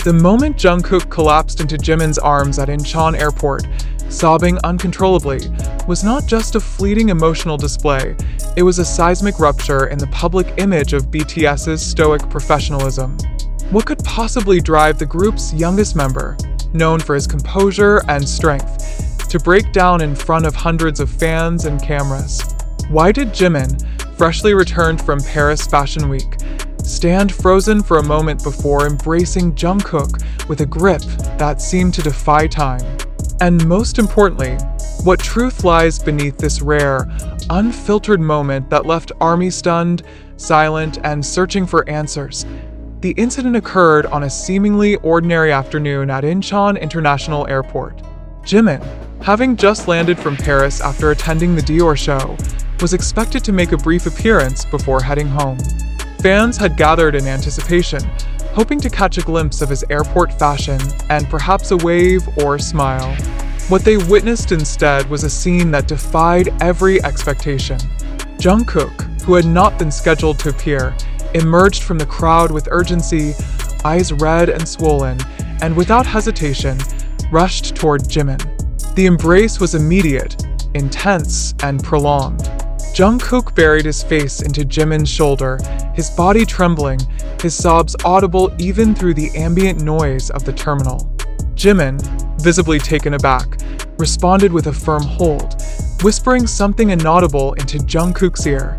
The moment Jungkook collapsed into Jimin's arms at Incheon Airport, sobbing uncontrollably, was not just a fleeting emotional display, it was a seismic rupture in the public image of BTS's stoic professionalism. What could possibly drive the group's youngest member, known for his composure and strength, to break down in front of hundreds of fans and cameras? Why did Jimin, freshly returned from Paris Fashion Week, stand frozen for a moment before embracing Jungkook with a grip that seemed to defy time? And most importantly, what truth lies beneath this rare, unfiltered moment that left ARMY stunned, silent, and searching for answers? The incident occurred on a seemingly ordinary afternoon at Incheon International Airport. Jimin, having just landed from Paris after attending the Dior show, was expected to make a brief appearance before heading home. Fans had gathered in anticipation, hoping to catch a glimpse of his airport fashion and perhaps a wave or smile. What they witnessed instead was a scene that defied every expectation. Jungkook, who had not been scheduled to appear, emerged from the crowd with urgency, eyes red and swollen, and without hesitation, rushed toward Jimin. The embrace was immediate, intense, and prolonged. Jungkook buried his face into Jimin's shoulder, his body trembling, his sobs audible even through the ambient noise of the terminal. Jimin, visibly taken aback, responded with a firm hold, whispering something inaudible into Jungkook's ear.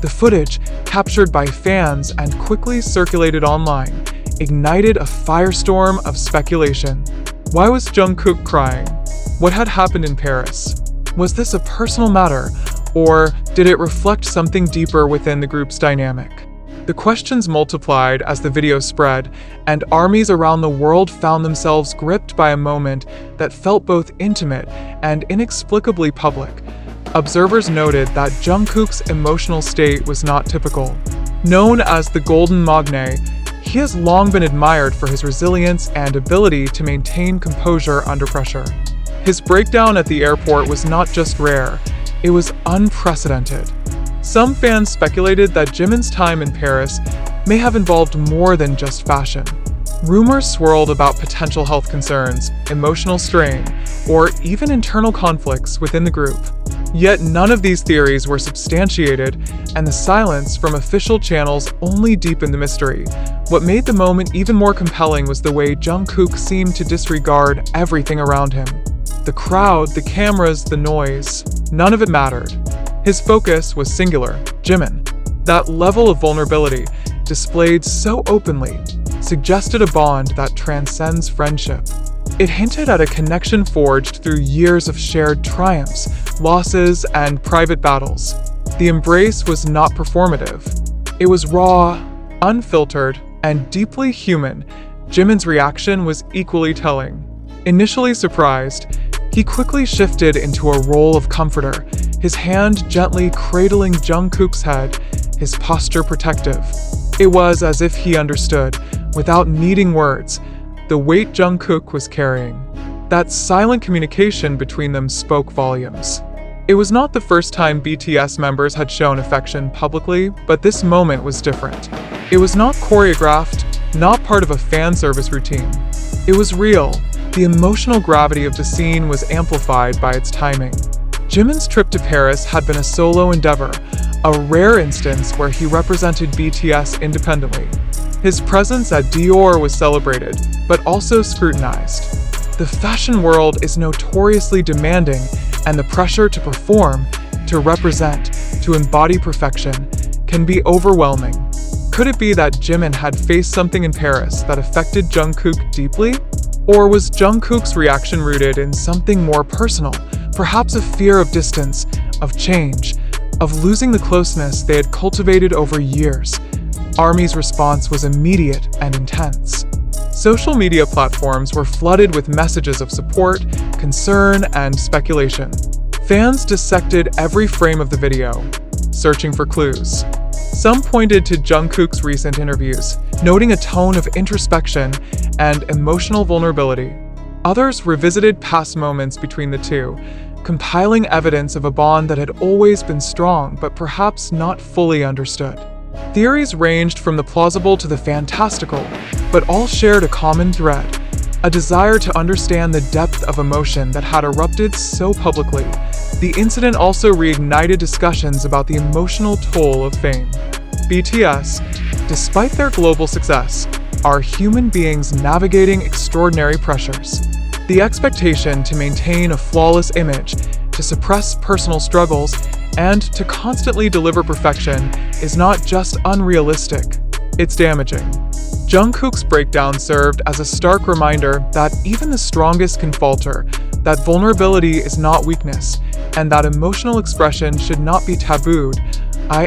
The footage, captured by fans and quickly circulated online, ignited a firestorm of speculation. Why was Jungkook crying? What had happened in Paris? Was this a personal matter, or did it reflect something deeper within the group's dynamic? The questions multiplied as the video spread, and armies around the world found themselves gripped by a moment that felt both intimate and inexplicably public. Observers noted that Jungkook's emotional state was not typical. Known as the Golden Magne, he has long been admired for his resilience and ability to maintain composure under pressure. His breakdown at the airport was not just rare, it was unprecedented. Some fans speculated that Jimin's time in Paris may have involved more than just fashion. Rumors swirled about potential health concerns, emotional strain, or even internal conflicts within the group. Yet none of these theories were substantiated, and the silence from official channels only deepened the mystery. What made the moment even more compelling was the way Jungkook seemed to disregard everything around him. The crowd, the cameras, the noise, none of it mattered. His focus was singular, Jimin. That level of vulnerability, displayed so openly, suggested a bond that transcends friendship. It hinted at a connection forged through years of shared triumphs, losses, and private battles. The embrace was not performative. It was raw, unfiltered, and deeply human. Jimin's reaction was equally telling. Initially surprised, he quickly shifted into a role of comforter, his hand gently cradling Jungkook's head, his posture protective. It was as if he understood, without needing words, the weight Jungkook was carrying. That silent communication between them spoke volumes. It was not the first time BTS members had shown affection publicly, but this moment was different. It was not choreographed, not part of a fan service routine. It was real. The emotional gravity of the scene was amplified by its timing. Jimin's trip to Paris had been a solo endeavor, a rare instance where he represented BTS independently. His presence at Dior was celebrated, but also scrutinized. The fashion world is notoriously demanding, and the pressure to perform, to represent, to embody perfection can be overwhelming. Could it be that Jimin had faced something in Paris that affected Jungkook deeply? Or was Jungkook's reaction rooted in something more personal, perhaps a fear of distance, of change, of losing the closeness they had cultivated over years? ARMY's response was immediate and intense. Social media platforms were flooded with messages of support, concern, and speculation. Fans dissected every frame of the video, searching for clues. Some pointed to Jungkook's recent interviews, noting a tone of introspection and emotional vulnerability. Others revisited past moments between the two, compiling evidence of a bond that had always been strong but perhaps not fully understood. Theories ranged from the plausible to the fantastical, but all shared a common thread, a desire to understand the depth of emotion that had erupted so publicly. The incident also reignited discussions about the emotional toll of fame. BTS, despite their global success, are human beings navigating extraordinary pressures. The expectation to maintain a flawless image, to suppress personal struggles, and to constantly deliver perfection is not just unrealistic, it's damaging. Jungkook's breakdown served as a stark reminder that even the strongest can falter, that vulnerability is not weakness, and that emotional expression should not be tabooed.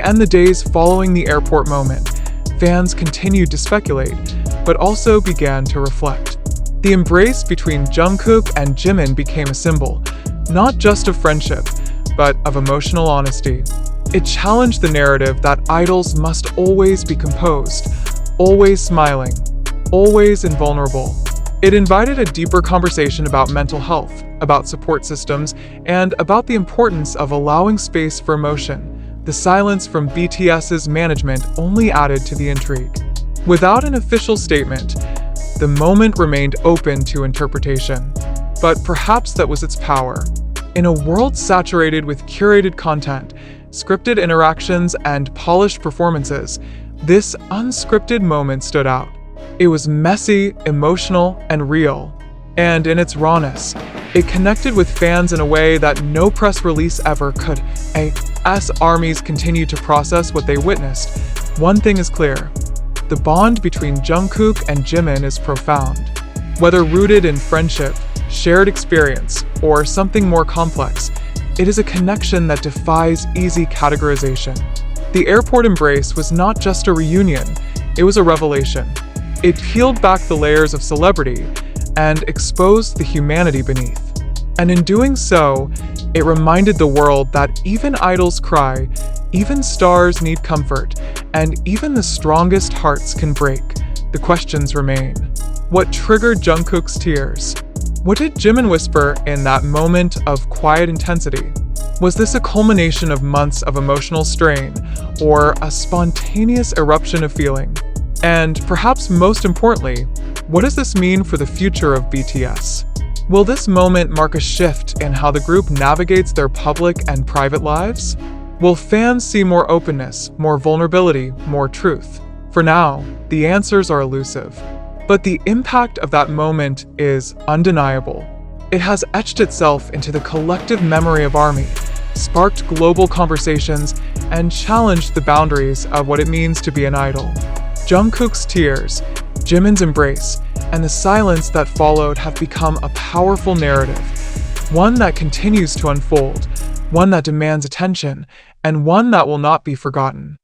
In the days following the airport moment, fans continued to speculate, but also began to reflect. The embrace between Jungkook and Jimin became a symbol, not just of friendship, but of emotional honesty. It challenged the narrative that idols must always be composed, always smiling, always invulnerable. It invited a deeper conversation about mental health, about support systems, and about the importance of allowing space for emotion. The silence from BTS's management only added to the intrigue. Without an official statement, the moment remained open to interpretation. But perhaps that was its power. In a world saturated with curated content, scripted interactions, and polished performances, this unscripted moment stood out. It was messy, emotional, and real. And in its rawness, it connected with fans in a way that no press release ever could. As armies continue to process what they witnessed, one thing is clear. The bond between Jungkook and Jimin is profound. Whether rooted in friendship, shared experience, or something more complex, it is a connection that defies easy categorization. The airport embrace was not just a reunion, it was a revelation. It peeled back the layers of celebrity and exposed the humanity beneath. And in doing so, it reminded the world that even idols cry, even stars need comfort, and even the strongest hearts can break. The questions remain. What triggered Jungkook's tears? What did Jimin whisper in that moment of quiet intensity? Was this a culmination of months of emotional strain, or a spontaneous eruption of feeling? And perhaps most importantly, what does this mean for the future of BTS? Will this moment mark a shift in how the group navigates their public and private lives? Will fans see more openness, more vulnerability, more truth? For now, the answers are elusive. But the impact of that moment is undeniable. It has etched itself into the collective memory of ARMY, sparked global conversations, and challenged the boundaries of what it means to be an idol. Jungkook's tears, Jimin's embrace, and the silence that followed have become a powerful narrative, one that continues to unfold, one that demands attention, and one that will not be forgotten.